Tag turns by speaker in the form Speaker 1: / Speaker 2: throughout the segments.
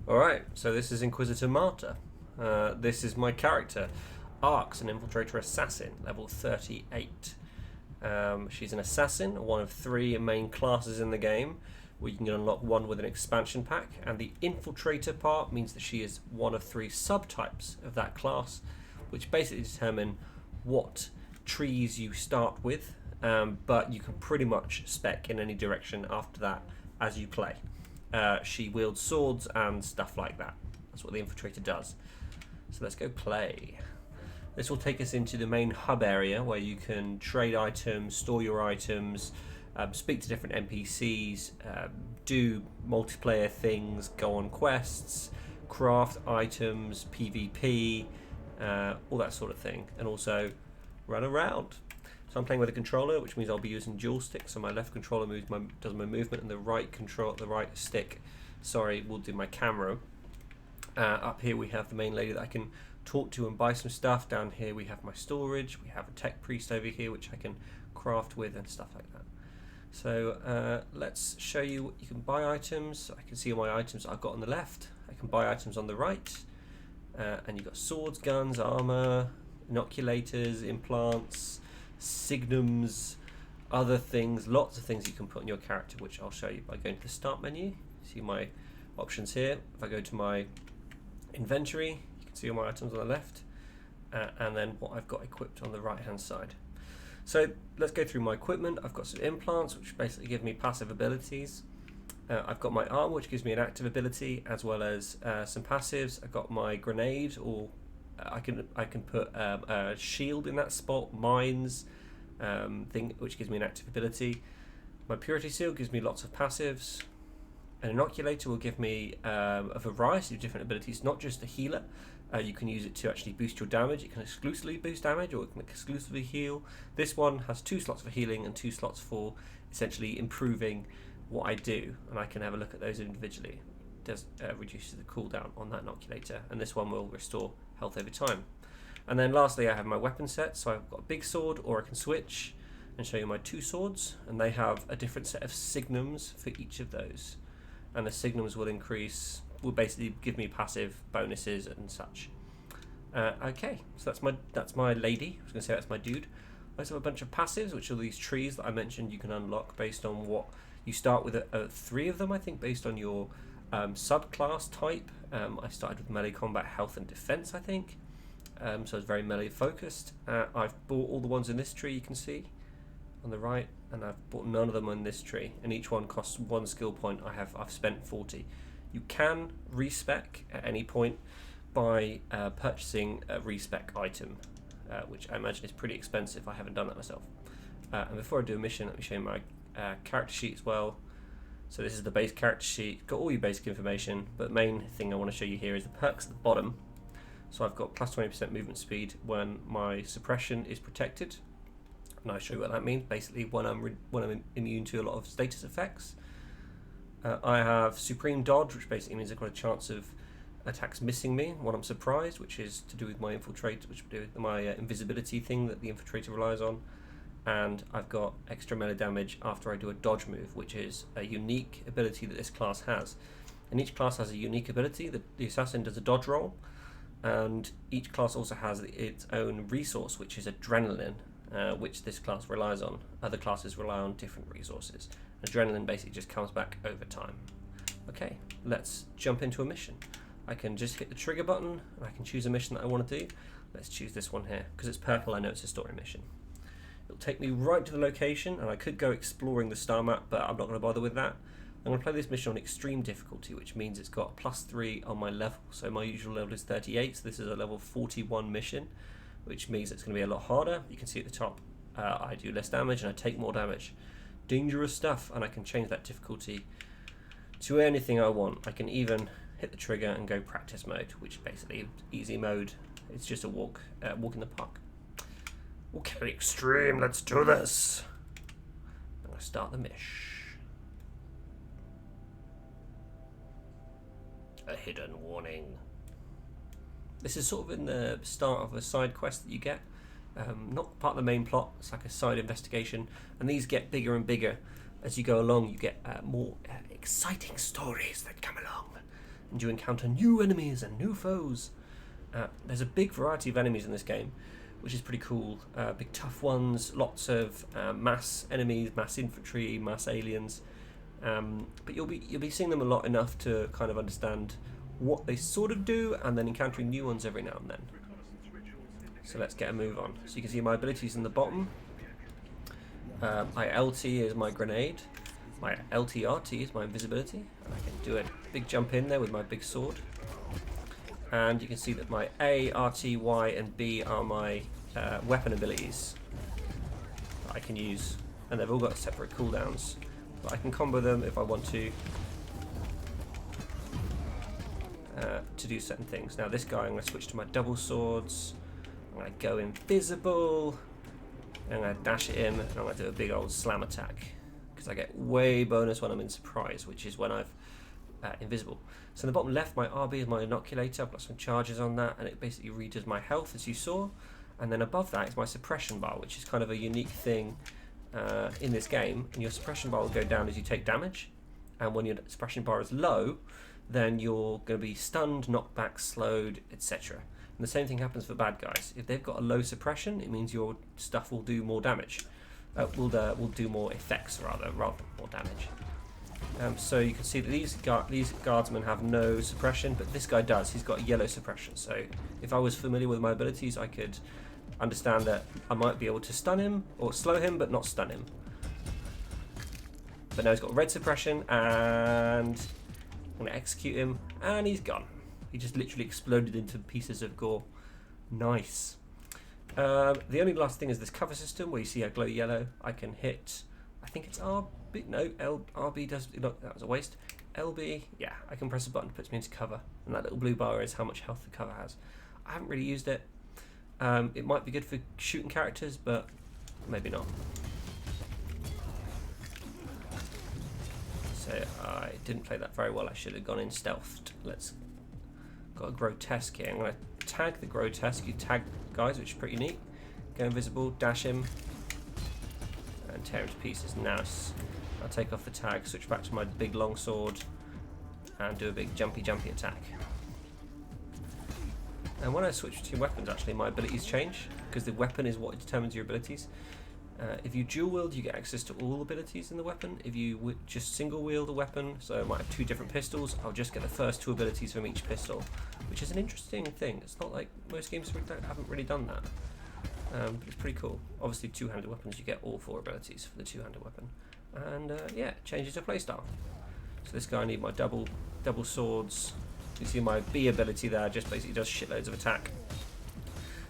Speaker 1: Alright, so this is Inquisitor Martyr. This is my character. Arx, an infiltrator assassin, level 38. She's an assassin, one of three main classes in the game, where you can unlock one with an expansion pack, and the infiltrator part means that she is one of three subtypes of that class, which basically determine what trees you start with, but you can pretty much spec in any direction after that as you play. She wields swords and stuff like that. That's what the infiltrator does. So let's go play. This will take us into the main hub area where you can trade items, store your items, speak to different NPCs, do multiplayer things, go on quests, craft items, PvP, all that sort of thing, and also run around. So I'm playing with a controller, which means I'll be using dual sticks. So my left controller does my movement, and the right stick, will do my camera. Up here we have the main lady that I can talk to and buy some stuff. Down here we have my storage. We have a tech priest over here, which I can craft with and stuff like that. So let's show you what you can buy items. I can see all my items I've got on the left. I can buy items on the right. And you've got swords, guns, armor, inoculators, implants, signums, other things, lots of things you can put on your character, which I'll show you by going to the start menu. See my options here. If I go to my inventory, you can see all my items on the left, and then what I've got equipped on the right hand side. So let's go through my equipment. I've got some implants, which basically give me passive abilities. I've got my armor, which gives me an active ability, as well as some passives. I've got my grenade, or I can put a shield in that spot, mines, which gives me an active ability. My purity seal gives me lots of passives. An inoculator will give me a variety of different abilities, not just a healer. You can use it to actually boost your damage. It can exclusively boost damage, or it can exclusively heal. This one has 2 slots for healing and 2 slots for essentially improving what I do, and I can have a look at those individually. It does reduces the cooldown on that inoculator, and this one will restore health over time. And then lastly, I have my weapon set. So I've got a big sword, or I can switch and show you my 2 swords, and they have a different set of signums for each of those, and the signums will basically give me passive bonuses and such. Okay, so that's my lady. I was going to say that's my dude. I also have a bunch of passives, which are these trees that I mentioned you can unlock based on what you start with. 3 of them, I think, based on your subclass type. I started with melee combat, health, and defense, I think. So it's very melee focused. I've bought all the ones in this tree you can see on the right, and I've bought none of them on this tree, and each one costs 1 skill point. I've spent 40. You can respec at any point by purchasing a respec item, which I imagine is pretty expensive. I haven't done that myself. And before I do a mission, let me show you my character sheet as well. So this is the base character sheet, got all your basic information, but the main thing I want to show you here is the perks at the bottom. So I've got plus 20% movement speed when my suppression is protected, and I'll show you what that means. Basically, when I'm immune to a lot of status effects. I have supreme dodge, which basically means I've got a chance of attacks missing me when I'm surprised, which is to do with my infiltrate, which do with my invisibility thing that the infiltrator relies on. And I've got extra melee damage after I do a dodge move, which is a unique ability that this class has. And each class has a unique ability. The assassin does a dodge roll, and each class also has its own resource, which is adrenaline, which this class relies on. Other classes rely on different resources. Adrenaline basically just comes back over time. Okay, let's jump into a mission. I can just hit the trigger button, and I can choose a mission that I want to do. Let's choose this one here. Because it's purple, I know it's a story mission. It'll take me right to the location, and I could go exploring the star map, but I'm not going to bother with that. I'm going to play this mission on extreme difficulty, which means it's got +3 on my level. So my usual level is 38, so this is a level 41 mission, which means it's going to be a lot harder. You can see at the top, I do less damage and I take more damage. Dangerous stuff, and I can change that difficulty to anything I want. I can even hit the trigger and go practice mode, which basically easy mode. It's just a walk in the park. Okay, extreme, let's do this. I'm going to start the mish. A hidden warning. This is sort of in the start of a side quest that you get. Not part of the main plot, it's like a side investigation. And these get bigger and bigger as you go along. You get more exciting stories that come along. and you encounter new enemies and new foes. There's a big variety of enemies in this game, which is pretty cool. Big tough ones, lots of mass enemies, mass infantry, mass aliens. But you'll be seeing them a lot enough to kind of understand what they sort of do, and then encountering new ones every now and then. So let's get a move on. So you can see my abilities in the bottom. My LT is my grenade. My LTRT is my invisibility. And I can do a big jump in there with my big sword. And you can see that my A, RT, Y, and B are my weapon abilities that I can use. And they've all got separate cooldowns. But I can combo them if I want to do certain things. Now this guy, I'm going to switch to my double swords. I'm going to go invisible. I'm going to dash it in, and I'm going to do a big old slam attack. Because I get way bonus when I'm in surprise, which is when I've invisible. So in the bottom left, my RB is my inoculator. I've got some charges on that, and it basically redoes my health, as you saw. And then above that is my suppression bar, which is kind of a unique thing in this game. And your suppression bar will go down as you take damage. And when your suppression bar is low, then you're going to be stunned, knocked back, slowed, etc. And the same thing happens for bad guys. If they've got a low suppression, it means your stuff will do more damage. Will do more effects rather than more damage. So you can see that these guardsmen have no suppression, but this guy does. He's got yellow suppression. So if I was familiar with my abilities, I could understand that I might be able to stun him or slow him, but not stun him. But now he's got red suppression, and I'm going to execute him, and he's gone. He just literally exploded into pieces of gore. Nice. The only last thing is this cover system where you see I glow yellow. I can hit, I think it's RB, no, RB does, no, that was a waste. LB, yeah, I can press a button, puts me into cover, and that little blue bar is how much health the cover has. I haven't really used it. It might be good for shooting characters, but maybe not. So I didn't play that very well. I should have gone in stealthed. Got a grotesque here. I'm going to tag the grotesque. You tag guys, which is pretty neat. Go invisible, dash him, and tear him to pieces. Nice. I'll take off the tag, switch back to my big long sword, and do a big jumpy attack. And when I switch between weapons, actually, my abilities change, because the weapon is what determines your abilities. If you dual wield, you get access to all abilities in the weapon. If you just single wield a weapon, so I might have 2 different pistols, I'll just get the first 2 abilities from each pistol, which is an interesting thing. It's not like most games haven't really done that, but it's pretty cool. Obviously, 2-handed weapons, you get all 4 abilities for the 2-handed weapon, and yeah, it changes your playstyle. So this guy, I need my double swords. You see my B ability there, just basically does shitloads of attack.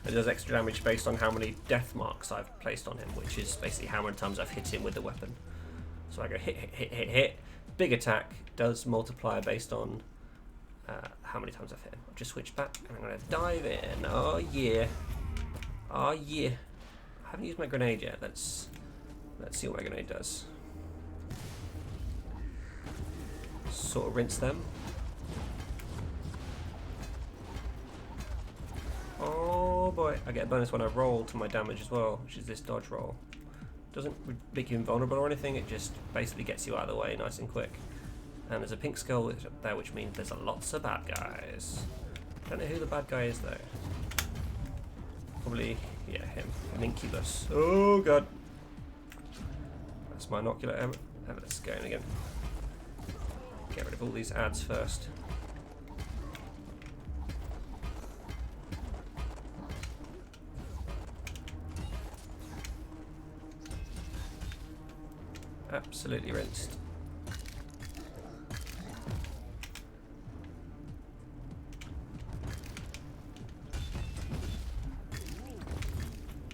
Speaker 1: It does extra damage based on how many death marks I've placed on him, which is basically how many times I've hit him with the weapon. So I go hit. Big attack does multiplier based on how many times I've hit him. I'll just switch back, and I'm going to dive in. Oh yeah. Oh yeah. I haven't used my grenade yet. Let's see what my grenade does. Sort of rinse them. Oh boy, I get a bonus when I roll to my damage as well, which is this dodge roll. Doesn't make you invulnerable or anything, it just basically gets you out of the way nice and quick. And there's a pink skull there, which means there's lots of bad guys. Don't know who the bad guy is though. Probably, yeah, him. An incubus. Oh god. That's my inocular ammo. Let's go in again. Get rid of all these ads first. Absolutely rinsed.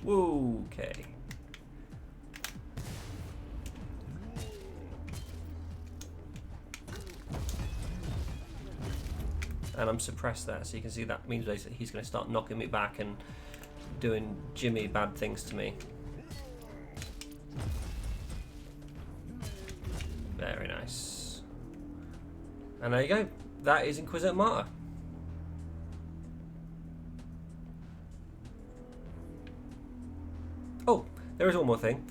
Speaker 1: Whoa, okay. And I'm suppressed there, so you can see that means basically he's going to start knocking me back and doing Jimmy bad things to me. Very nice. And there you go. That is Inquisitor Martyr. Oh, there is one more thing.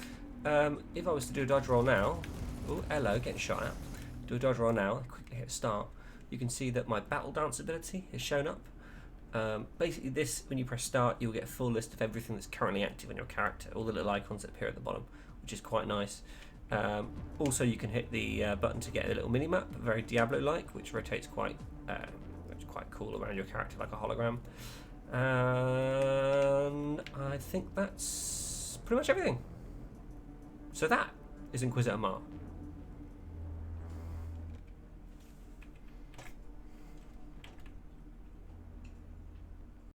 Speaker 1: If I was to do a dodge roll now, oh hello, getting shot at. Do a dodge roll now, quickly hit start. you can see that my battle dance ability is shown up. Basically this, when you press start, you'll get a full list of everything that's currently active on your character, all the little icons that appear at the bottom, which is quite nice. Also you can hit the button to get a little mini-map, very Diablo-like, which rotates quite cool around your character like a hologram. And I think that's pretty much everything. So that is Inquisitor Mar.